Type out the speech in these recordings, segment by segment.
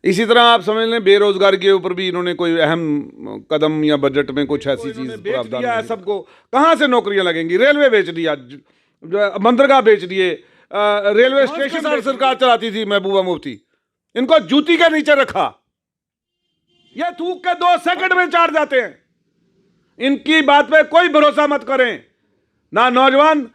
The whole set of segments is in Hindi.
इसी तरह आप समझ लें बेरोजगार के ऊपर भी इन्होंने कोई अहम कदम या बजट में कुछ ऐसी चीज बेच दिया है सबको। कहाँ से नौकरियां लगेंगी? रेलवे बेच दिया, बंदरगाह बेच दिए, रेलवे स्टेशन सरकार चलाती थी महबूबा मुफ्ती, इनको जूती के नीचे रखा। ये थूक के 2 सेकंड में चाट जाते हैं। इनकी बात पे कोई भरोसा मत करें ना नौजवान।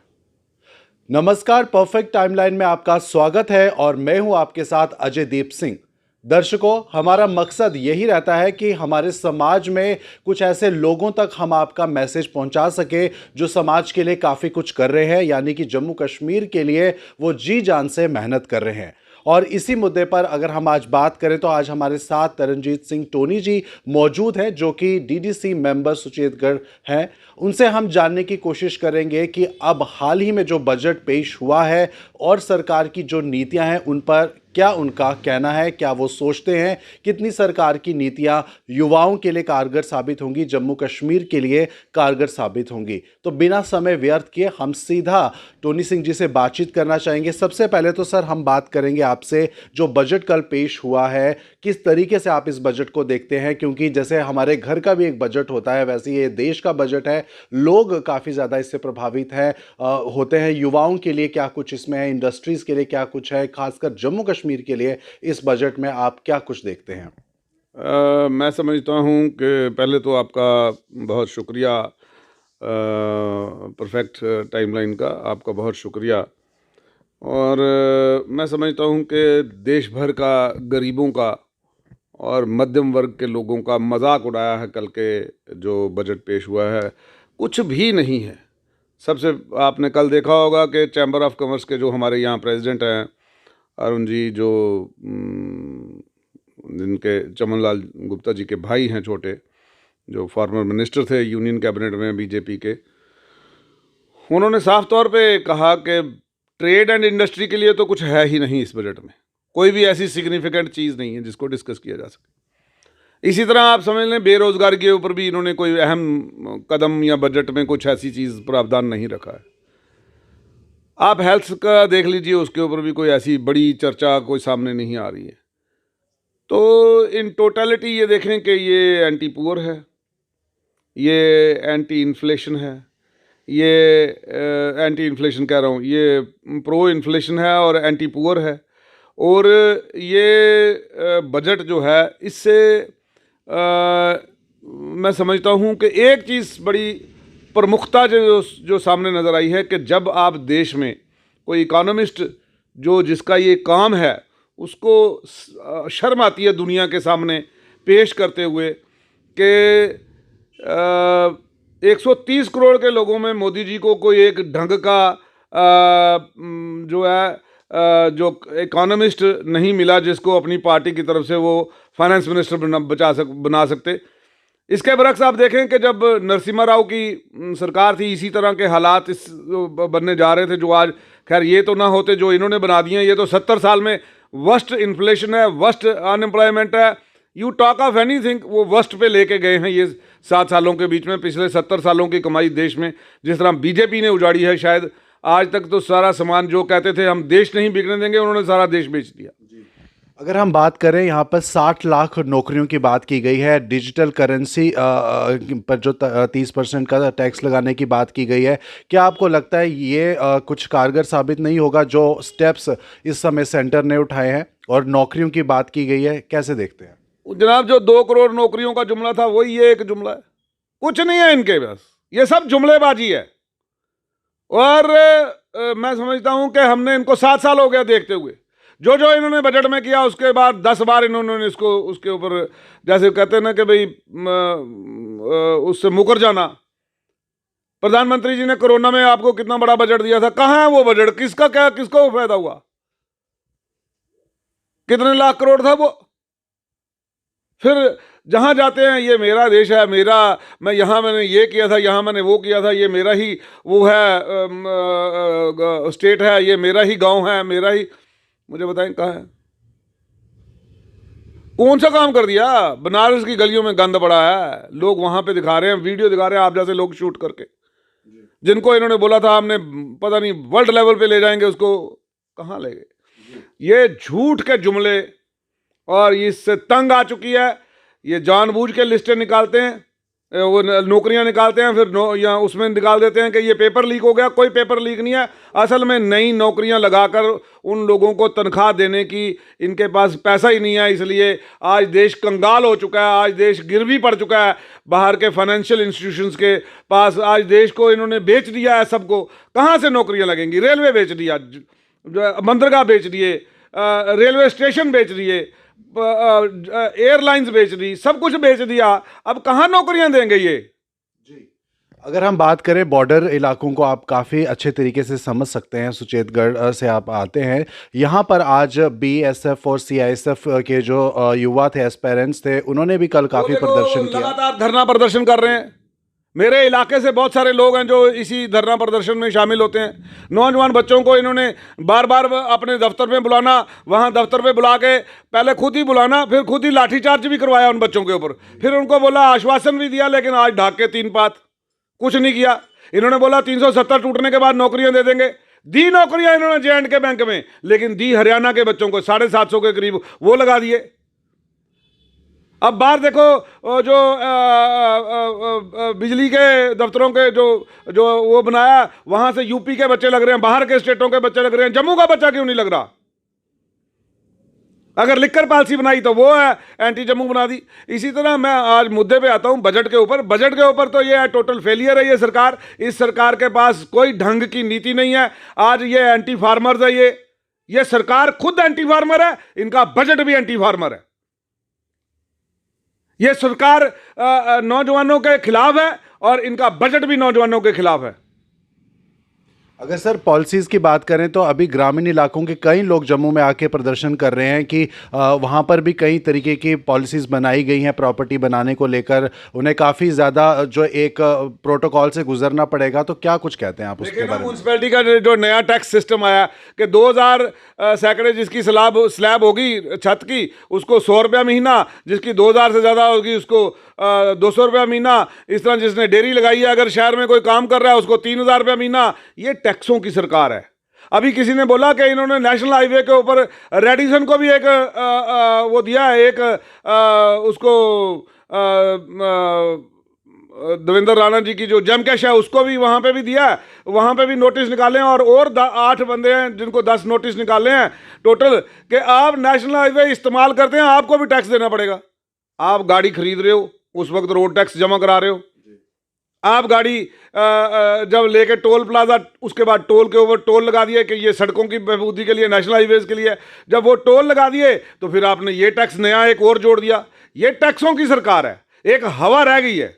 नमस्कार, परफेक्ट टाइमलाइन में आपका स्वागत है और मैं हूं आपके साथ अजय दीप सिंह। दर्शकों, हमारा मकसद यही रहता है कि हमारे समाज में कुछ ऐसे लोगों तक हम आपका मैसेज पहुंचा सके जो समाज के लिए काफ़ी कुछ कर रहे हैं, यानी कि जम्मू कश्मीर के लिए वो जी जान से मेहनत कर रहे हैं। और इसी मुद्दे पर अगर हम आज बात करें तो आज हमारे साथ तरनजीत सिंह टोनी जी मौजूद हैं, जो कि डीडीसी मेंबर सुचेतगढ़ हैं। उनसे हम जानने की कोशिश करेंगे कि अब हाल ही में जो बजट पेश हुआ है और सरकार की जो नीतियां हैं उन पर क्या उनका कहना है, क्या वो सोचते हैं कितनी सरकार की नीतियां युवाओं के लिए कारगर साबित होंगी, जम्मू कश्मीर के लिए कारगर साबित होंगी। तो बिना समय व्यर्थ किए हम सीधा टोनी सिंह जी से बातचीत करना चाहेंगे। सबसे पहले तो सर हम बात करेंगे आपसे, जो बजट कल पेश हुआ है किस तरीके से आप इस बजट को देखते हैं, क्योंकि जैसे हमारे घर का भी एक बजट होता है वैसे ये देश का बजट है। लोग काफ़ी ज़्यादा इससे प्रभावित हैं होते हैं। युवाओं के लिए क्या कुछ इसमें है, इंडस्ट्रीज़ के लिए क्या कुछ है, खासकर जम्मू कश्मीर के लिए इस बजट में आप क्या कुछ देखते हैं? मैं समझता हूँ कि पहले तो आपका बहुत शुक्रिया, परफेक्ट टाइमलाइन का आपका बहुत शुक्रिया। और मैं समझता हूँ कि देश भर का गरीबों का और मध्यम वर्ग के लोगों का मजाक उड़ाया है कल के जो बजट पेश हुआ है। कुछ भी नहीं है। सबसे आपने कल देखा होगा कि चैम्बर ऑफ कॉमर्स के जो हमारे यहाँ प्रेसिडेंट हैं अरुण जी, जो जिनके चमन लाल गुप्ता जी के भाई हैं छोटे, जो फॉर्मर मिनिस्टर थे यूनियन कैबिनेट में बीजेपी के, उन्होंने साफ तौर पे कहा कि ट्रेड एंड इंडस्ट्री के लिए तो कुछ है ही नहीं इस बजट में। कोई भी ऐसी सिग्निफिकेंट चीज़ नहीं है जिसको डिस्कस किया जा सके। इसी तरह आप समझ लें बेरोजगार के ऊपर भी इन्होंने कोई अहम कदम या बजट में कुछ ऐसी चीज़ प्रावधान नहीं रखा है। आप हेल्थ का देख लीजिए, उसके ऊपर भी कोई ऐसी बड़ी चर्चा कोई सामने नहीं आ रही है। तो इन टोटलिटी ये देखें कि ये एंटी पुअर है, ये एंटी इन्फ्लेशन है, ये एंटी इन्फ्लेशन कह रहा हूँ, ये प्रो इन्फ्लेशन है और एंटी पुअर है। और ये बजट जो है इससे मैं समझता हूँ कि एक चीज़ बड़ी प्रमुखता जो सामने नज़र आई है कि जब आप देश में कोई इकोनॉमिस्ट जो जिसका ये काम है उसको शर्म आती है दुनिया के सामने पेश करते हुए कि 130 करोड़ के लोगों में मोदी जी को कोई एक ढंग का जो है जो इकोनॉमिस्ट नहीं मिला जिसको अपनी पार्टी की तरफ से वो फाइनेंस मिनिस्टर बना सकते। इसके बरक्स आप देखें कि जब नरसिम्हा राव की सरकार थी इसी तरह के हालात इस बनने जा रहे थे जो आज, खैर ये तो ना होते जो इन्होंने बना दिए। ये तो 70 साल में वर्स्ट इन्फ्लेशन है, वर्स्ट अनएम्प्लॉयमेंट है, यू टॉक ऑफ एनीथिंग, वो वर्स्ट पे लेके गए हैं ये 7 सालों के बीच में। पिछले 70 सालों की कमाई देश में जिस तरह बीजेपी ने उजाड़ी है, शायद आज तक तो सारा सामान जो कहते थे हम देश नहीं बिकने देंगे, उन्होंने सारा देश बेच दिया। अगर हम बात करें यहाँ पर 60 लाख नौकरियों की बात की गई है, डिजिटल करेंसी पर जो 30% का टैक्स लगाने की बात की गई है, क्या आपको लगता है ये कुछ कारगर साबित नहीं होगा जो स्टेप्स इस समय सेंटर ने उठाए हैं? और नौकरियों की बात की गई है, कैसे देखते हैं? जनाब, जो 2 करोड़ नौकरियों का जुमला था वही ये एक जुमला है, कुछ नहीं है इनके पास, ये सब जुमलेबाजी है। और मैं समझता हूं कि हमने इनको 7 साल हो गया देखते हुए, जो जो इन्होंने बजट में किया उसके बाद 10 बार इन्होंने इसको उसके ऊपर जैसे कहते हैं ना कि भाई उससे मुकर जाना। प्रधानमंत्री जी ने कोरोना में आपको कितना बड़ा बजट दिया था, कहां है वो बजट? किसका क्या, किसको फायदा हुआ? कितने लाख करोड़ था वो? फिर जहां जाते हैं ये मेरा देश है, मेरा, मैं यहां मैंने ये किया था, यहां मैंने वो किया था, ये मेरा ही वो है स्टेट है, ये मेरा ही गांव है, मेरा ही। मुझे बताएं कहाँ है? कौन सा काम कर दिया? बनारस की गलियों में गंद पड़ा है, लोग वहां पे दिखा रहे हैं, वीडियो दिखा रहे हैं आप जैसे लोग शूट करके, जिनको इन्होंने बोला था हमने पता नहीं वर्ल्ड लेवल पे ले जाएंगे, उसको कहाँ ले गए? ये झूठ के जुमले और इससे तंग आ चुकी है। ये जानबूझ के लिस्टें निकालते हैं, वो नौकरियां निकालते हैं, फिर या उसमें निकाल देते हैं कि ये पेपर लीक हो गया। कोई पेपर लीक नहीं है। असल में नई नौकरियां लगाकर उन लोगों को तनख्वाह देने की इनके पास पैसा ही नहीं है। इसलिए आज देश कंगाल हो चुका है, आज देश गिरवी पड़ चुका है बाहर के फाइनेंशियल इंस्टीट्यूशंस के पास। आज देश को इन्होंने बेच दिया है सबको। कहाँ से नौकरियां लगेंगी? रेलवे बेच दिया, बंदरगाह बेच दिए, रेलवे स्टेशन बेच दिए, एयरलाइंस बेच दी, सब कुछ बेच दिया। अब कहाँ नौकरियां देंगे ये? जी, अगर हम बात करें बॉर्डर इलाकों को, आप काफ़ी अच्छे तरीके से समझ सकते हैं। सुचेतगढ़ से आप आते हैं, यहाँ पर आज बीएसएफ और सीआईएसएफ के जो युवा थे, एस्पेरेंट्स थे, उन्होंने भी कल काफ़ी प्रदर्शन किया। लगातार धरना प्रदर्शन कर रहे हैं। मेरे इलाके से बहुत सारे लोग हैं जो इसी धरना प्रदर्शन में शामिल होते हैं। नौजवान बच्चों को इन्होंने बार बार अपने दफ्तर में बुलाना, वहाँ दफ्तर में बुला के पहले खुद ही बुलाना, फिर खुद ही लाठीचार्ज भी करवाया उन बच्चों के ऊपर। फिर उनको बोला, आश्वासन भी दिया, लेकिन आज ढाक के तीन पात, कुछ नहीं किया। इन्होंने बोला 370 टूटने के बाद नौकरियां दे देंगे। दी नौकरियां इन्होंने जे&के बैंक में, लेकिन दी हरियाणा के बच्चों को 750 के करीब वो लगा दिए। अब बाहर देखो, जो बिजली के दफ्तरों के जो वो बनाया, वहां से यूपी के बच्चे लग रहे हैं, बाहर के स्टेटों के बच्चे लग रहे हैं। जम्मू का बच्चा क्यों नहीं लग रहा? अगर लिकर पॉलिसी बनाई तो वो है एंटी जम्मू बना दी। इसी तरह मैं आज मुद्दे पे आता हूं, बजट के ऊपर। बजट के ऊपर तो ये है टोटल फेलियर है ये सरकार। इस सरकार के पास कोई ढंग की नीति नहीं है। आज ये एंटी फार्मर्स है, ये सरकार खुद एंटी फार्मर है, इनका बजट भी एंटी फार्मर है। ये सरकार नौजवानों के खिलाफ है और इनका बजट भी नौजवानों के खिलाफ है। अगर सर पॉलिसीज़ की बात करें तो अभी ग्रामीण इलाकों के कई लोग जम्मू में आके प्रदर्शन कर रहे हैं कि वहाँ पर भी कई तरीके की पॉलिसीज़ बनाई गई हैं प्रॉपर्टी बनाने को लेकर। उन्हें काफ़ी ज़्यादा जो एक प्रोटोकॉल से गुजरना पड़ेगा, तो क्या कुछ कहते हैं आप उसके बारे में? म्यूनसिपैलिटी का जो नया टैक्स सिस्टम आया कि 2000 सैकड़े जिसकी स्लैब होगी छत की, उसको 100 रुपया महीना, जिसकी 2000 से ज़्यादा होगी उसको 200 रुपया महीना। इस तरह जिसने डेयरी लगाई है, अगर शहर में कोई काम कर रहा है, उसको 3000 रुपया महीना। ये टैक्सों की सरकार है। अभी किसी ने बोला कि इन्होंने नेशनल हाईवे के ऊपर रेडिसन को भी एक वो दिया है, एक उसको देवेंद्र राणा जी की जो जम कैश है उसको भी वहाँ पे भी दिया है। वहाँ पे भी नोटिस निकाले हैं, और 8 बंदे हैं जिनको 10 नोटिस निकाले हैं टोटल, कि आप नेशनल हाईवे इस्तेमाल करते हैं, आपको भी टैक्स देना पड़ेगा। आप गाड़ी खरीद रहे हो, उस वक्त रोड टैक्स जमा करा रहे हो। आप गाड़ी जब लेके टोल प्लाजा, उसके बाद टोल के ऊपर टोल लगा दिए कि ये सड़कों की बहबूदी के लिए, नेशनल हाईवेज के लिए। जब वो टोल लगा दिए तो फिर आपने ये टैक्स नया एक और जोड़ दिया। ये टैक्सों की सरकार है, एक हवा रह गई है।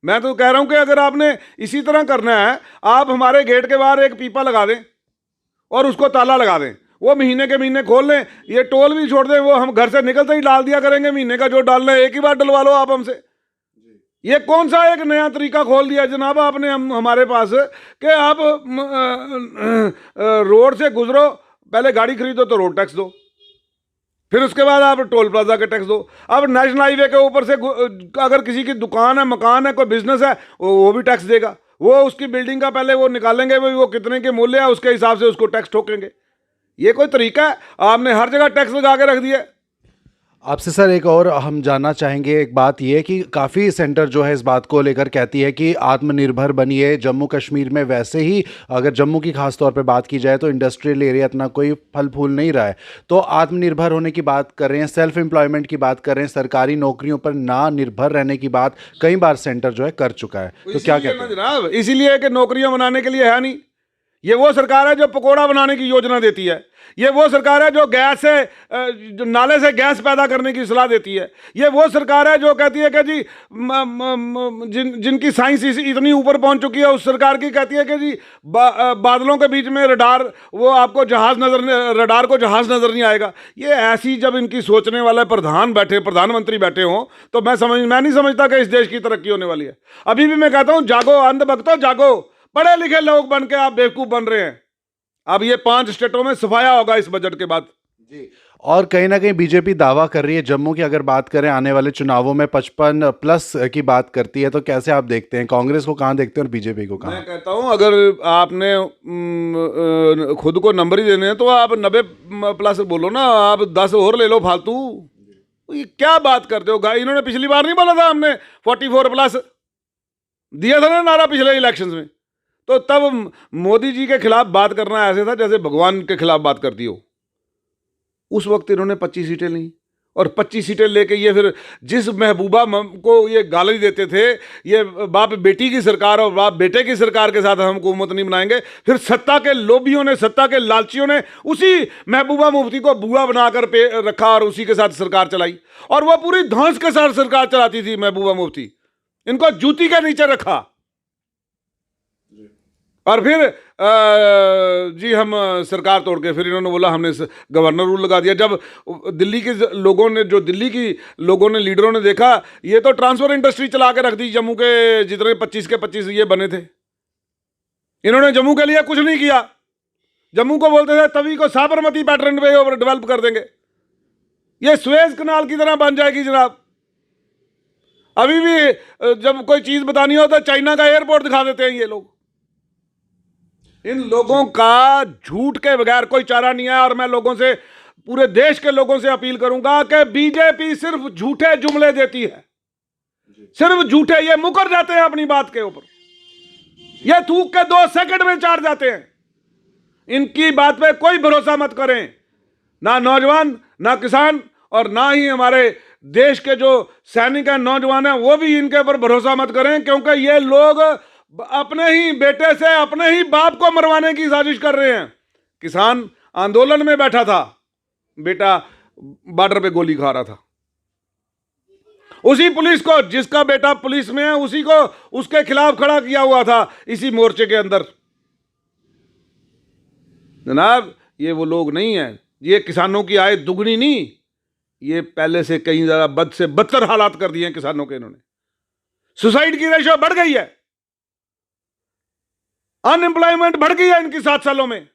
मैं तो कह रहा हूं कि अगर आपने इसी तरह करना है, आप हमारे गेट के बाहर एक पीपा लगा दें और उसको ताला लगा दें, वो महीने के महीने खोल लें। ये टोल भी छोड़ दें, वो हम घर से निकलते ही डाल दिया करेंगे। महीने का जो डालना है एक ही बार डलवा लो आप हमसे। ये कौन सा एक नया तरीका खोल दिया जनाब आपने हमारे पास कि आप रोड से गुजरो, पहले गाड़ी खरीदो तो रोड टैक्स दो, फिर उसके बाद आप टोल प्लाजा के टैक्स दो। अब नेशनल हाईवे के ऊपर से अगर किसी की दुकान है, मकान है, कोई बिजनेस है, वो भी टैक्स देगा। वो उसकी बिल्डिंग का पहले वो निकालेंगे, वो कितने के मूल्य है उसके हिसाब से उसको टैक्स ठोकेंगे। ये कोई तरीका है? आपने हर जगह टैक्स लगा के रख दिया। आपसे सर एक और हम जानना चाहेंगे, एक बात ये कि काफ़ी सेंटर जो है इस बात को लेकर कहती है कि आत्मनिर्भर बनिए। जम्मू कश्मीर में वैसे ही अगर जम्मू की खास तौर पे बात की जाए तो इंडस्ट्रियल एरिया इतना कोई फल फूल नहीं रहा है। तो आत्मनिर्भर होने की बात कर रहे हैं, सेल्फ एम्प्लॉयमेंट की बात कर रहे हैं, सरकारी नौकरियों पर ना निर्भर रहने की बात कई बार सेंटर जो है कर चुका है। तो क्या कहते हैं जनाब? इसीलिए कि नौकरियां बनाने के लिए है नहीं। ये वो सरकार है जो पकोड़ा बनाने की योजना देती है। ये वो सरकार है जो गैस से, जो नाले से गैस पैदा करने की सलाह देती है। ये वो सरकार है जो कहती है कि जी जिनकी साइंस इतनी ऊपर पहुंच चुकी है, उस सरकार की कहती है कि जी बादलों के बीच में रडार, वो आपको रडार को जहाज नजर नहीं आएगा। ये ऐसी जब इनकी सोचने वाले प्रधानमंत्री बैठे हों तो मैं नहीं समझता कि इस देश की तरक्की होने वाली है। अभी भी मैं कहता हूं, जागो अंधभक्तों जागो। पढ़े लिखे लोग बन के आप बेवकूफ बन रहे हैं। अब ये 5 स्टेटों में सफाया होगा इस बजट के बाद जी। और कहीं ना कहीं बीजेपी दावा कर रही है, जम्मू की अगर बात करें आने वाले चुनावों में 55+ की बात करती है। तो कैसे आप देखते हैं, कांग्रेस को कहाँ देखते हैं और बीजेपी को कहाँ? मैं कहता हूं अगर आपने खुद को नंबर ही देने हैं तो आप 90+ बोलो ना, आप 10 और ले लो फालतू। ये क्या बात करते हो? इन्होंने पिछली बार नहीं बोला था हमने 44+ दिया था ना नारा पिछले इलेक्शंस में? तो तब मोदी जी के खिलाफ बात करना ऐसे था जैसे भगवान के खिलाफ बात करती हो। उस वक्त इन्होंने 25 सीटें ली और 25 सीटें लेके ये फिर जिस महबूबा को ये गाली देते थे, ये बाप बेटी की सरकार और बाप बेटे की सरकार के साथ हम हुकूमत नहीं बनाएंगे, फिर सत्ता के लोभियों ने, सत्ता के लालचियों ने उसी महबूबा मुफ्ती को बुआ बनाकर रखा और उसी के साथ सरकार चलाई। और वो पूरी धौंस के साथ सरकार चलाती थी महबूबा मुफ्ती। इनको जूती के नीचे रखा और फिर जी हम सरकार तोड़ के फिर इन्होंने बोला हमने गवर्नर रूल लगा दिया। जब दिल्ली के लोगों ने, जो दिल्ली की लोगों ने, लीडरों ने देखा ये तो ट्रांसफर इंडस्ट्री चला के रख दी, जम्मू के जितने 25 के 25 ये बने थे, इन्होंने जम्मू के लिए कुछ नहीं किया। जम्मू को बोलते थे तभी को साबरमती पैटर्न पे और डेवलप कर देंगे, ये सुएज कनाल की तरह बन जाएगी जनाब। अभी भी जब कोई चीज बतानी हो तो चाइना का एयरपोर्ट दिखा देते हैं ये लोग। इन लोगों का झूठ के बगैर कोई चारा नहीं है। और मैं लोगों से, पूरे देश के लोगों से अपील करूंगा कि बीजेपी सिर्फ झूठे जुमले देती है, सिर्फ झूठे। ये मुकर जाते हैं अपनी बात के ऊपर, ये थूक के 2 सेकंड में चार जाते हैं। इनकी बात पे कोई भरोसा मत करें, ना नौजवान, ना किसान और ना ही हमारे देश के जो सैनिक हैं, नौजवान हैं, वो भी इनके ऊपर भरोसा मत करें, क्योंकि ये लोग अपने ही बेटे से, अपने ही बाप को मरवाने की साजिश कर रहे हैं। किसान आंदोलन में बैठा था, बेटा बॉर्डर पे गोली खा रहा था। उसी पुलिस को, जिसका बेटा पुलिस में है, उसी को उसके खिलाफ खड़ा किया हुआ था इसी मोर्चे के अंदर। जनाब ये वो लोग नहीं है। ये किसानों की आय दुगनी नहीं, ये पहले से कहीं ज्यादा बद से बदतर हालात कर दिए हैं किसानों के इन्होंने। सुसाइड की रेशो बढ़ गई है, अनएम्प्लॉयमेंट बढ़ गई है इनकी 7 सालों में।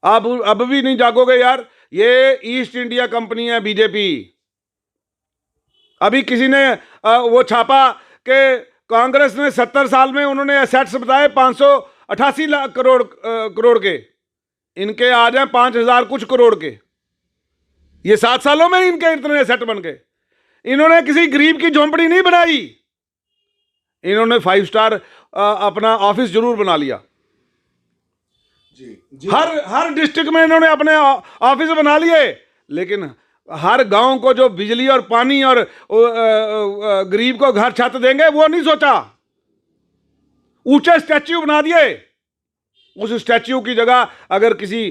आप अब भी नहीं जागोगे यार। ये ईस्ट इंडिया कंपनी है बीजेपी। अभी किसी ने वो छापा कि कांग्रेस ने 70 साल में उन्होंने एसेट्स बताए 588 लाख करोड़ के, इनके आ जाए 5000 कुछ करोड़ के। ये 7 सालों में इनके इतने एसेट बन गए। इन्होंने किसी गरीब की झोंपड़ी नहीं बनाई, इन्होंने 5 स्टार अपना ऑफिस जरूर बना लिया। जी। हर डिस्ट्रिक्ट में इन्होंने अपने ऑफिस बना लिए, लेकिन हर गांव को जो बिजली और पानी और गरीब को घर छत देंगे वो नहीं सोचा। ऊंचे स्टैच्यू बना दिए। उस स्टैच्यू की जगह अगर किसी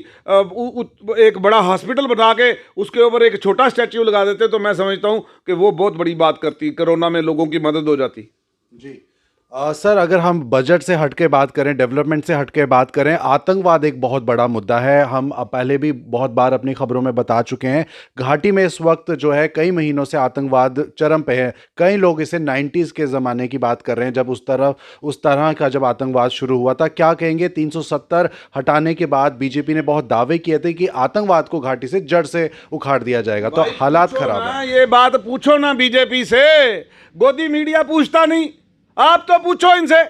एक बड़ा हॉस्पिटल बना के उसके ऊपर एक छोटा स्टैच्यू लगा देते तो मैं समझता हूं कि वो बहुत बड़ी बात करती, कोरोना में लोगों की मदद हो जाती। जी सर, अगर हम बजट से हटके बात करें, डेवलपमेंट से हटके बात करें, आतंकवाद एक बहुत बड़ा मुद्दा है। हम पहले भी बहुत बार अपनी खबरों में बता चुके हैं। घाटी में इस वक्त जो है कई महीनों से आतंकवाद चरम पे है। कई लोग इसे 90s के ज़माने की बात कर रहे हैं, जब उस तरह का जब आतंकवाद शुरू हुआ था। क्या कहेंगे, 370 हटाने के बाद बीजेपी ने बहुत दावे किए थे कि आतंकवाद को घाटी से जड़ से उखाड़ दिया जाएगा, तो हालात खराब है। ये बात पूछो ना बीजेपी से, गोदी मीडिया पूछता नहीं। आप तो पूछो इनसे,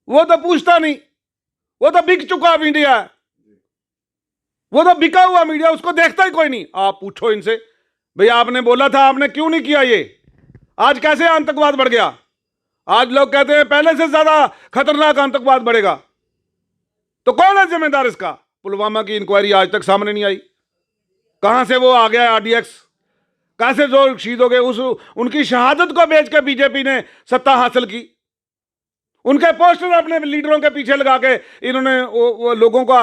वो तो पूछता नहीं, वो तो बिक चुका मीडिया, वो तो बिका हुआ मीडिया, उसको देखता ही कोई नहीं। आप पूछो इनसे, भाई आपने बोला था, आपने क्यों नहीं किया ये? आज कैसे आतंकवाद बढ़ गया? आज लोग कहते हैं पहले से ज्यादा खतरनाक आतंकवाद बढ़ेगा। तो कौन है जिम्मेदार इसका? पुलवामा की इंक्वायरी आज तक सामने नहीं आई। कहां से वो आ गया RDX? कैसे जो शहीद हो गए, उनकी शहादत को बेच के बीजेपी ने सत्ता हासिल की। उनके पोस्टर अपने लीडरों के पीछे लगा के इन्होंने वो लोगों का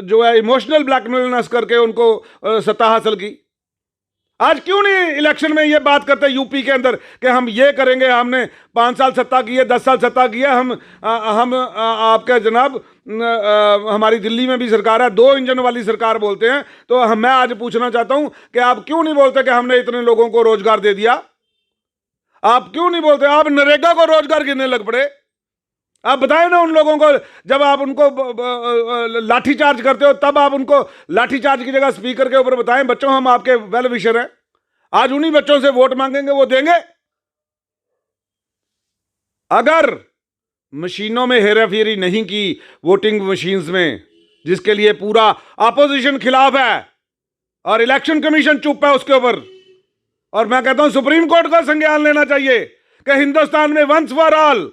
जो है इमोशनल ब्लैकमेल करके उनको सत्ता हासिल की। आज क्यों नहीं इलेक्शन में ये बात करते यूपी के अंदर कि हम ये करेंगे, हमने 5 साल सत्ता की है, 10 साल सत्ता की है, हम आपके जनाब हमारी दिल्ली में भी सरकार है, 2 इंजन वाली सरकार बोलते हैं। तो मैं आज पूछना चाहता हूं कि आप क्यों नहीं बोलते कि हमने इतने लोगों को रोजगार दे दिया? आप क्यों नहीं बोलते? आप नरेगा को रोजगार गिनने लग पड़े। आप बताएं ना उन लोगों को, जब आप उनको लाठीचार्ज करते हो तब आप उनको लाठीचार्ज की जगह स्पीकर के ऊपर बताएं, बच्चों हम आपके वेल विशर हैं। आज उन्हीं बच्चों से वोट मांगेंगे, वो देंगे? अगर मशीनों में हेराफेरी नहीं की, वोटिंग मशीन्स में, जिसके लिए पूरा ऑपोजिशन खिलाफ है, और इलेक्शन कमीशन चुप है उसके ऊपर। और मैं कहता हूं सुप्रीम कोर्ट को संज्ञान लेना चाहिए कि हिंदुस्तान में once for all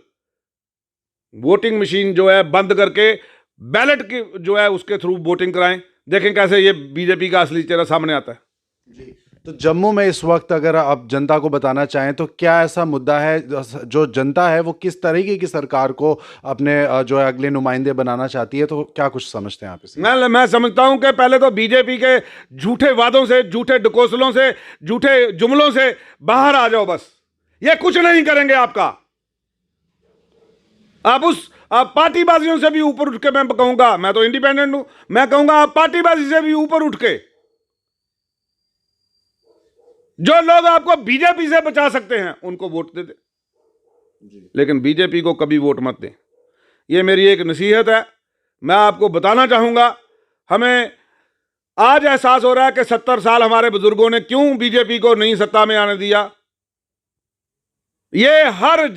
voting machine जो है बंद करके बैलेट की जो है उसके थ्रू वोटिंग कराएं। देखें कैसे ये बीजेपी का असली चेहरा सामने आता है। जी। तो जम्मू में इस वक्त अगर आप जनता को बताना चाहें तो क्या ऐसा मुद्दा है जो जनता है वो किस तरीके की सरकार को अपने जो है अगले नुमाइंदे बनाना चाहती है, तो क्या कुछ समझते हैं आप इसे? मैं समझता हूं कि पहले तो बीजेपी के झूठे वादों से, झूठे डकोसलों से, झूठे जुमलों से बाहर आ जाओ। बस ये कुछ नहीं करेंगे आपका। आप पार्टीबाजियों से भी ऊपर उठ के, मैं कहूंगा, मैं तो इंडिपेंडेंट हूं, मैं कहूंगा आप पार्टीबाजी से भी ऊपर उठ के जो लोग आपको बीजेपी से बचा सकते हैं उनको वोट दे दे, लेकिन बीजेपी को कभी वोट मत दें। यह मेरी एक नसीहत है। मैं आपको बताना चाहूंगा, हमें आज एहसास हो रहा है कि 70 साल हमारे बुजुर्गों ने क्यों बीजेपी को नहीं सत्ता में आने दिया। ये हर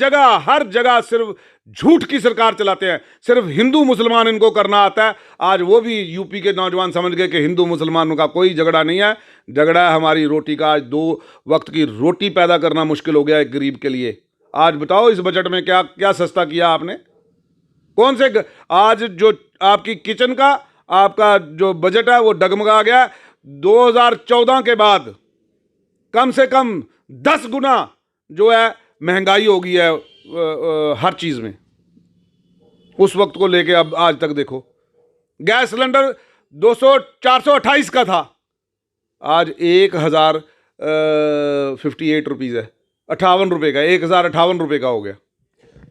जगह सिर्फ झूठ की सरकार चलाते हैं, सिर्फ हिंदू मुसलमान इनको करना आता है। आज वो भी यूपी के नौजवान समझ गए कि हिंदू मुसलमानों का कोई झगड़ा नहीं है, झगड़ा है हमारी रोटी का। आज 2 वक्त की रोटी पैदा करना मुश्किल हो गया है गरीब के लिए। आज बताओ इस बजट में क्या क्या सस्ता किया आपने? कौन से आज जो आपकी किचन का आपका जो बजट है वो डगमगा गया। 2014 के बाद कम से कम 10 गुना जो है महंगाई हो गई है हर चीज में। उस वक्त को लेके अब आज तक देखो, गैस सिलेंडर 428 का था, आज 1058 रुपीज है, 58 रुपए का, 1058 रुपए का हो गया।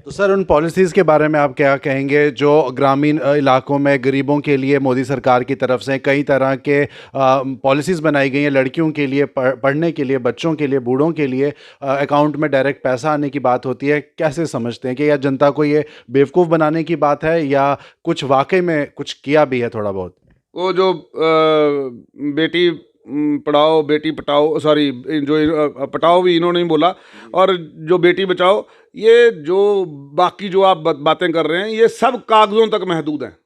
तो सर उन पॉलिसीज़ के बारे में आप क्या कहेंगे जो ग्रामीण इलाकों में गरीबों के लिए मोदी सरकार की तरफ से कई तरह के पॉलिसीज़ बनाई गई हैं, लड़कियों के लिए, पढ़ने के लिए, बच्चों के लिए, बूढ़ों के लिए अकाउंट में डायरेक्ट पैसा आने की बात होती है। कैसे समझते हैं कि या जनता को ये बेवकूफ़ बनाने की बात है या कुछ वाकई में कुछ किया भी है थोड़ा बहुत? वो जो बेटी पढ़ाओ बेटी पटाओ, सॉरी जो पटाओ भी इन्होंने ही बोला, और जो बेटी बचाओ, ये जो बाकी जो आप बातें कर रहे हैं ये सब कागजों तक महदूद हैं।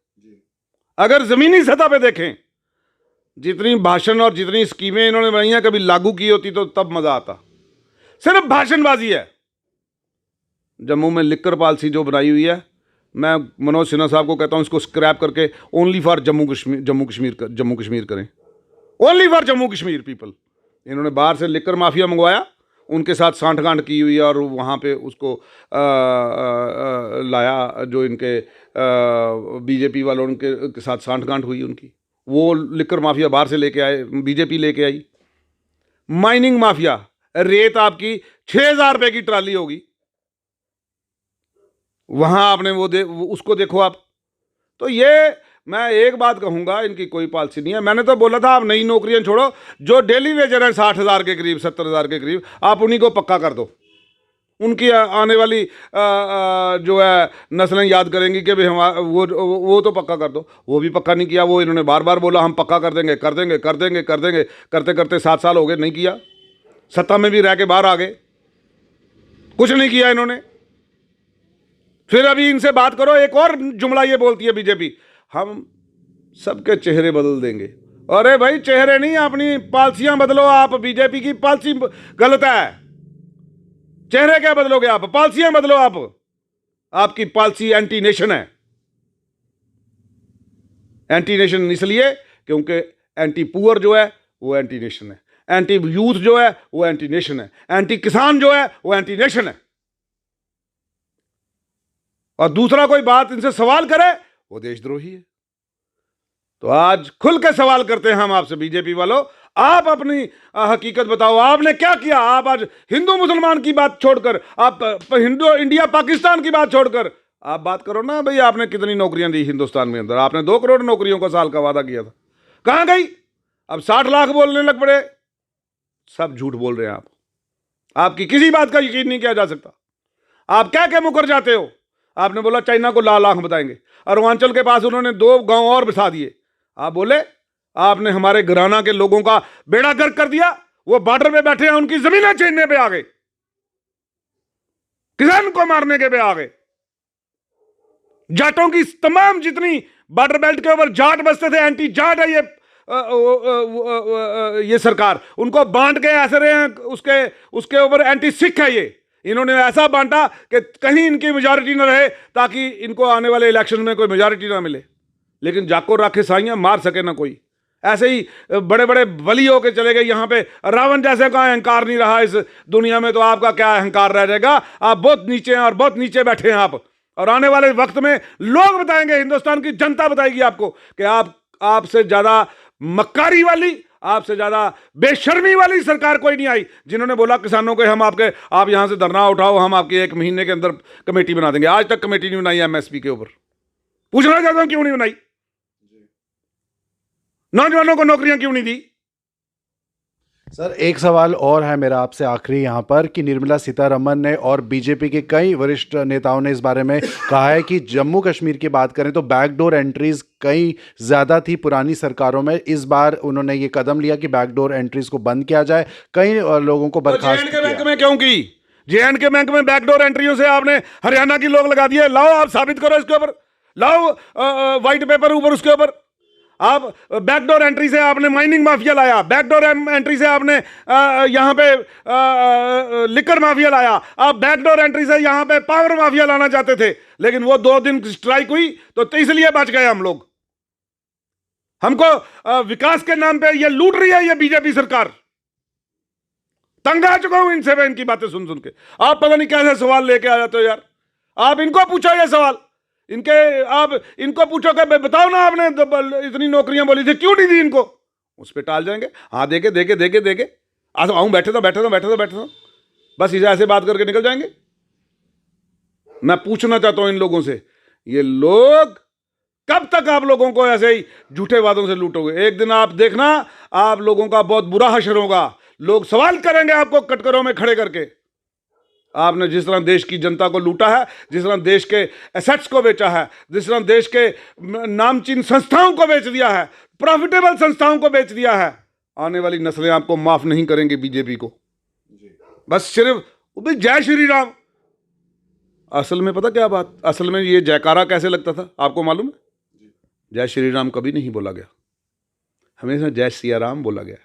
अगर जमीनी सतह पे देखें, जितनी भाषण और जितनी स्कीमें इन्होंने बनाई हैं कभी लागू की होती तो तब मजा आता। सिर्फ भाषणबाजी है। जम्मू में लिक्कर पॉलिसी जो बनाई हुई है, मैं मनोज सिन्हा साहब को कहता हूं इसको स्क्रैप करके ओनली फॉर जम्मू कश्मीर करें। Only for Jammu Kashmir people. इन्होंने बाहर से लिक्कर माफिया मंगवाया, उनके साथ सांठगांठ की हुई है और वहाँ पे उसको लाया, जो इनके बीजेपी वालों के साथ सांठगांठ हुई उनकी। वो लिक्कर माफिया बाहर से लेके आए, बीजेपी लेके आई। माइनिंग माफिया, रेत आपकी 6,000 रुपए की ट्राली होगी, वहां आपने उसको देखो आप। तो ये मैं एक बात कहूंगा, इनकी कोई पॉलिसी नहीं है। मैंने तो बोला था आप नई नौकरियां छोड़ो, जो डेली वेजर हैं 60,000 के करीब, 70,000 के करीब, आप उन्हीं को पक्का कर दो। उनकी आने वाली जो है नस्लें याद करेंगी कि भाई हम वो तो पक्का कर दो। वो भी पक्का नहीं किया। वो इन्होंने बार बार बोला हम पक्का कर देंगे, करते करते 7 साल हो गए, नहीं किया। सत्ता में भी रह के बाहर आ गए, कुछ नहीं किया इन्होंने। फिर अभी इनसे बात करो, एक और जुमला ये बोलती है बीजेपी, हम सबके चेहरे बदल देंगे। अरे भाई चेहरे नहीं, अपनी पॉलिसियां बदलो। आप बीजेपी की पॉलिसी गलत है, चेहरे क्या बदलोगे आप? पॉलिसियां बदलो आप। आपकी पॉलिसी एंटी नेशन है। एंटी नेशन इसलिए क्योंकि एंटी पुअर जो है वो एंटी नेशन है, एंटी यूथ जो है वो एंटी नेशन है, एंटी किसान जो है वो एंटी नेशन है। और दूसरा कोई बात इनसे सवाल करे वो देशद्रोही है। तो आज खुल के सवाल करते हैं हम आपसे, बीजेपी वालों, आप अपनी हकीकत बताओ, आपने क्या किया? आप आज हिंदू मुसलमान की बात छोड़कर, आप हिंदू इंडिया पाकिस्तान की बात छोड़कर आप बात करो ना भाई, आपने कितनी नौकरियां दी हिंदुस्तान में अंदर? आपने 2 करोड़ नौकरियों का साल का वादा किया था, कहां गई? अब 60 लाख बोलने लग पड़े। सब झूठ बोल रहे हैं आप। आपकी किसी बात का यकीन नहीं किया जा सकता। आप क्या क्या मुकर जाते हो? आपने बोला चाइना को लाल आंख बताएंगे, अरुणाचल के पास उन्होंने 2 गांव और बसा दिए। आप बोले आपने हमारे घराना के लोगों का बेड़ा गर्क कर दिया, वो बॉर्डर पे बैठे हैं, उनकी जमीनें छीनने पे आ गए, किसान को मारने के पे आ गए। जाटों की तमाम जितनी बॉर्डर बेल्ट के ऊपर जाट बसते थे, एंटी जाट है ये ये सरकार उनको बांट के ऐसे रहे हैं, उसके ऊपर एंटी सिख है ये। इन्होंने ऐसा बांटा कि कहीं इनकी मेजॉरिटी ना रहे, ताकि इनको आने वाले इलेक्शन में कोई मेजॉरिटी ना मिले। लेकिन जाको राखे साइयां, मार सके ना कोई। ऐसे ही बड़े बड़े बली होके चले गए यहाँ पे। रावण जैसे का अहंकार नहीं रहा इस दुनिया में, तो आपका क्या अहंकार रह जाएगा? आप बहुत नीचे हैं और बहुत नीचे बैठे हैं आप। और आने वाले वक्त में लोग बताएंगे, हिंदुस्तान की जनता बताएगी आपको कि आपसे ज्यादा मक्कारी वाली, आपसे ज्यादा बेशर्मी वाली सरकार कोई नहीं आई। जिन्होंने बोला किसानों के आप यहां से धरना उठाओ, हम आपके 1 महीने के अंदर कमेटी बना देंगे, आज तक कमेटी नहीं बनाई एमएसपी के ऊपर। पूछना चाहता हूं क्यों नहीं बनाई? नौजवानों को नौकरियां क्यों नहीं दी? सर, एक सवाल और है मेरा आपसे आखिरी यहाँ पर कि निर्मला सीतारमण ने और बीजेपी के कई वरिष्ठ नेताओं ने इस बारे में कहा है कि जम्मू कश्मीर की बात करें तो बैकडोर एंट्रीज कई ज़्यादा थी पुरानी सरकारों में। इस बार उन्होंने ये कदम लिया कि बैकडोर एंट्रीज को बंद किया जाए, कई लोगों को बर्खास्त किया। बैंक में क्यों की? जे&के बैंक में बैकडोर एंट्रियों से आपने हरियाणा की लोग लगा दिए। लाओ, आप साबित करो इसके ऊपर, लाओ व्हाइट पेपर ऊपर उसके ऊपर। आप बैकडोर एंट्री से आपने माइनिंग माफिया लाया, बैकडोर एंट्री से आपने यहां पे लिकर माफिया लाया, आप बैकडोर एंट्री से यहां पे पावर माफिया लाना चाहते थे। लेकिन वो 2 दिन स्ट्राइक हुई तो इसलिए बच गए हम लोग। हमको विकास के नाम पे ये लूट रही है ये बीजेपी सरकार। तंग आ चुका हूं इनसे, मैं इनकी बातें सुन सुन के। आप पता नहीं कैसे सवाल लेके आ जाते हो यार। आप इनको पूछो ये सवाल, आप इनको पूछो कि बताओ ना, आपने इतनी नौकरियां बोली थी, क्यों नहीं दी इनको? उस पर टाल जाएंगे। हाँ, देके आज आऊं, बैठे तो बस इसे ऐसे बात करके निकल जाएंगे। मैं पूछना चाहता हूं इन लोगों से, ये लोग कब तक आप लोगों को ऐसे ही झूठे वादों से लूटोगे? एक दिन आप देखना, आप लोगों का बहुत बुरा हश्र होगा। लोग सवाल करेंगे आपको कटघरों में खड़े करके। आपने जिस तरह देश की जनता को लूटा है, जिस तरह देश के एसेट्स को बेचा है, जिस तरह देश के नामचीन संस्थाओं को बेच दिया है, प्रॉफिटेबल संस्थाओं को बेच दिया है, आने वाली नस्लें आपको माफ नहीं करेंगी बीजेपी को। बस सिर्फ भी जय श्री राम। असल में पता क्या बात, असल में ये जयकारा कैसे लगता था आपको मालूम है? जय श्री राम कभी नहीं बोला गया, हमेशा जय सिया राम बोला गया।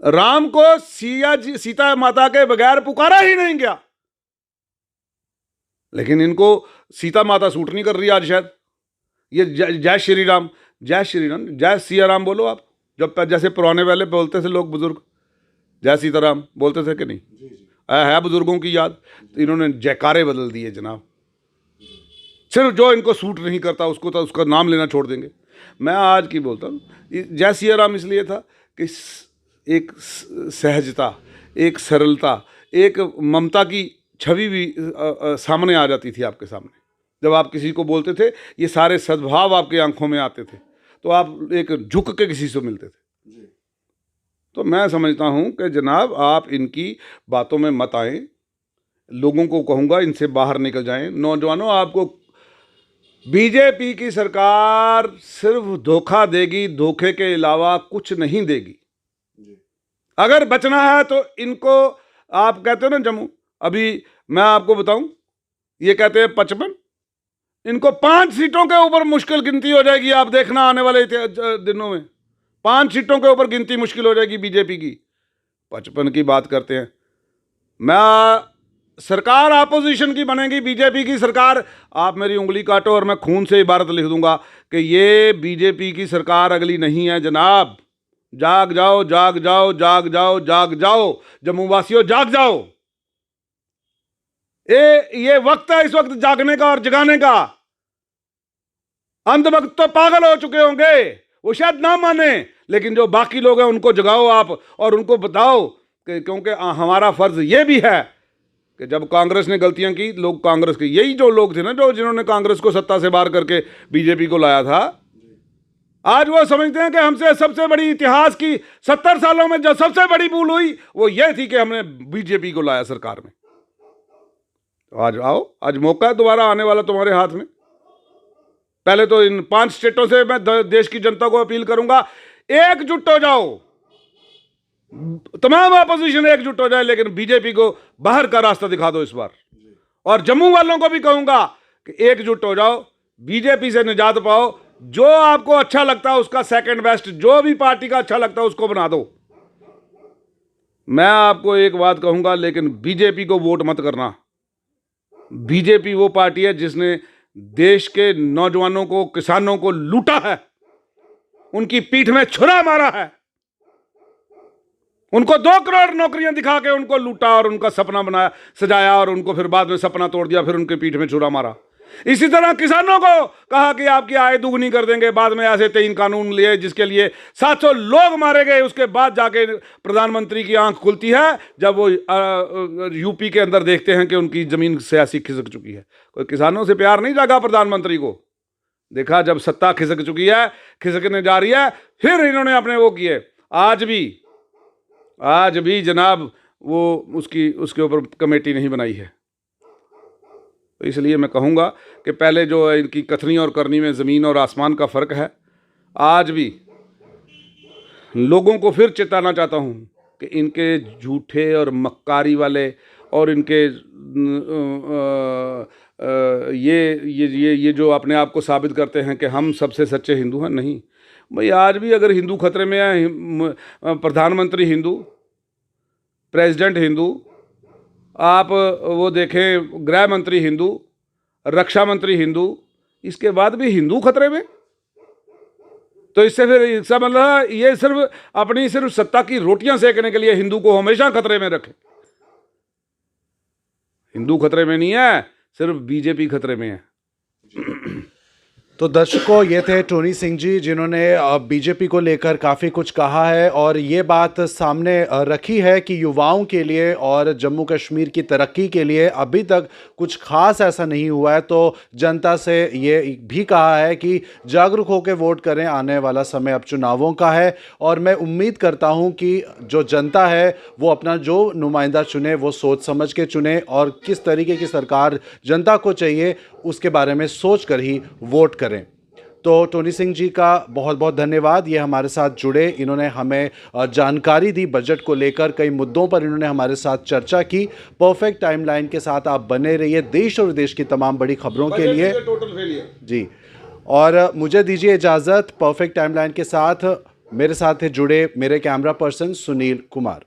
राम को सीता माता के बगैर पुकारा ही नहीं गया। लेकिन इनको सीता माता सूट नहीं कर रही आज शायद। ये जय श्री राम, जय सिया राम बोलो आप। जब जैसे पुराने वाले बोलते थे लोग, बुजुर्ग जय सीताराम बोलते थे कि नहीं? है बुजुर्गों की याद। तो इन्होंने जयकारे बदल दिए जनाब। सिर्फ जो इनको सूट नहीं करता उसको तो उसका नाम लेना छोड़ देंगे। मैं आज की बोलता हूँ, जय सिया राम इसलिए था कि एक सहजता, एक सरलता, एक ममता की छवि भी सामने आ जाती थी आपके सामने। जब आप किसी को बोलते थे, ये सारे सद्भाव आपके आंखों में आते थे, तो आप एक झुक के किसी से मिलते थे। तो मैं समझता हूं कि जनाब आप इनकी बातों में मत आएं। लोगों को कहूँगा इनसे बाहर निकल जाएं। नौजवानों, आपको बीजेपी की सरकार सिर्फ धोखा देगी, धोखे के अलावा कुछ नहीं देगी। अगर बचना है तो इनको, आप कहते हो ना जम्मू, अभी मैं आपको बताऊं, ये कहते हैं 55, इनको 5 सीटों के ऊपर मुश्किल गिनती हो जाएगी। आप देखना आने वाले दिनों में 5 सीटों के ऊपर गिनती मुश्किल हो जाएगी बीजेपी की। 55 की बात करते हैं। सरकार अपोजिशन की बनेगी बीजेपी की सरकार। आप मेरी उंगली काटो और मैं खून से इबारत लिख दूंगा कि ये बीजेपी की सरकार अगली नहीं है जनाब। जाग जाओ, जाग जाओ, जाग जाओ, जाग जाओ, जम्मू वासियों जाग जाओ। ये वक्त है इस वक्त जागने का और जगाने का। अंध भक्त तो पागल हो चुके होंगे, वो शायद ना माने, लेकिन जो बाकी लोग हैं उनको जगाओ आप और उनको बताओ कि क्योंकि हमारा फर्ज ये भी है कि जब कांग्रेस ने गलतियां की, लोग कांग्रेस के, यही जो लोग थे ना जो जिन्होंने कांग्रेस को सत्ता से बाहर करके बीजेपी को लाया था, आज वो समझते हैं कि हमसे सबसे बड़ी इतिहास की 70 सालों में जो सबसे बड़ी भूल हुई वो ये थी कि हमने बीजेपी को लाया सरकार में। तो आज आओ, आज मौका है दोबारा आने वाला तुम्हारे हाथ में। पहले तो इन 5 स्टेटों से मैं देश की जनता को अपील करूंगा, एकजुट हो जाओ, तमाम अपोजिशन एकजुट हो जाए, लेकिन बीजेपी को बाहर का रास्ता दिखा दो इस बार। और जम्मू वालों को भी कहूंगा कि एकजुट हो जाओ, बीजेपी से निजात पाओ। जो आपको अच्छा लगता है उसका सेकंड बेस्ट, जो भी पार्टी का अच्छा लगता है उसको बना दो। मैं आपको एक बात कहूंगा, लेकिन बीजेपी को वोट मत करना। बीजेपी वो पार्टी है जिसने देश के नौजवानों को, किसानों को लूटा है, उनकी पीठ में छुरा मारा है, उनको 2 करोड़ नौकरियां दिखा के उनको लूटा और उनका सपना बनाया, सजाया, और उनको फिर बाद में सपना तोड़ दिया, फिर उनके पीठ में छुरा मारा। इसी तरह किसानों को कहा कि आपकी आय दुगनी कर देंगे, बाद में ऐसे 3 कानून लिए जिसके लिए 700 लोग मारे गए। उसके बाद जाके प्रधानमंत्री की आंख खुलती है जब वो यूपी के अंदर देखते हैं कि उनकी जमीन सियासी खिसक चुकी है। कोई किसानों से प्यार नहीं जागा प्रधानमंत्री को। देखा जब सत्ता खिसक चुकी है, खिसकने जा रही है, फिर इन्होंने अपने वो किए। आज भी जनाब वो उसके ऊपर कमेटी नहीं बनाई है। तो इसलिए मैं कहूँगा कि पहले जो इनकी कथनी और करनी में ज़मीन और आसमान का फ़र्क है। आज भी लोगों को फिर चेताना चाहता हूँ कि इनके झूठे और मक्कारी वाले और इनके ये जो अपने आप को साबित करते हैं कि हम सबसे सच्चे हिंदू हैं, नहीं भाई। आज भी अगर हिंदू खतरे में है, प्रधानमंत्री हिंदू, प्रेसिडेंट हिंदू, आप वो देखें गृह मंत्री हिंदू, रक्षा मंत्री हिंदू, इसके बाद भी हिंदू खतरे में। तो इससे फिर इसका मतलब ये सिर्फ सत्ता की रोटियां सेकने के लिए हिंदू को हमेशा खतरे में रखे। हिंदू खतरे में नहीं है, सिर्फ बीजेपी खतरे में है। तो दर्शकों, ये थे टोनी सिंह जी जिन्होंने बीजेपी को लेकर काफ़ी कुछ कहा है और ये बात सामने रखी है कि युवाओं के लिए और जम्मू कश्मीर की तरक्की के लिए अभी तक कुछ खास ऐसा नहीं हुआ है। तो जनता से ये भी कहा है कि जागरूक होकर वोट करें, आने वाला समय अब चुनावों का है। और मैं उम्मीद करता हूं कि जो जनता है वो अपना जो नुमाइंदा चुने वो सोच समझ के चुने, और किस तरीके की सरकार जनता को चाहिए उसके बारे में सोच कर ही वोट करें। तो टोनी सिंह जी का बहुत बहुत धन्यवाद, ये हमारे साथ जुड़े, इन्होंने हमें जानकारी दी बजट को लेकर, कई मुद्दों पर इन्होंने हमारे साथ चर्चा की। परफेक्ट टाइमलाइन के साथ आप बने रहिए देश और विदेश की तमाम बड़ी खबरों के लिए। टोटल फेलियर जी, और मुझे दीजिए इजाज़त। परफेक्ट टाइमलाइन के साथ मेरे साथ जुड़े मेरे कैमरा पर्सन सुनील कुमार।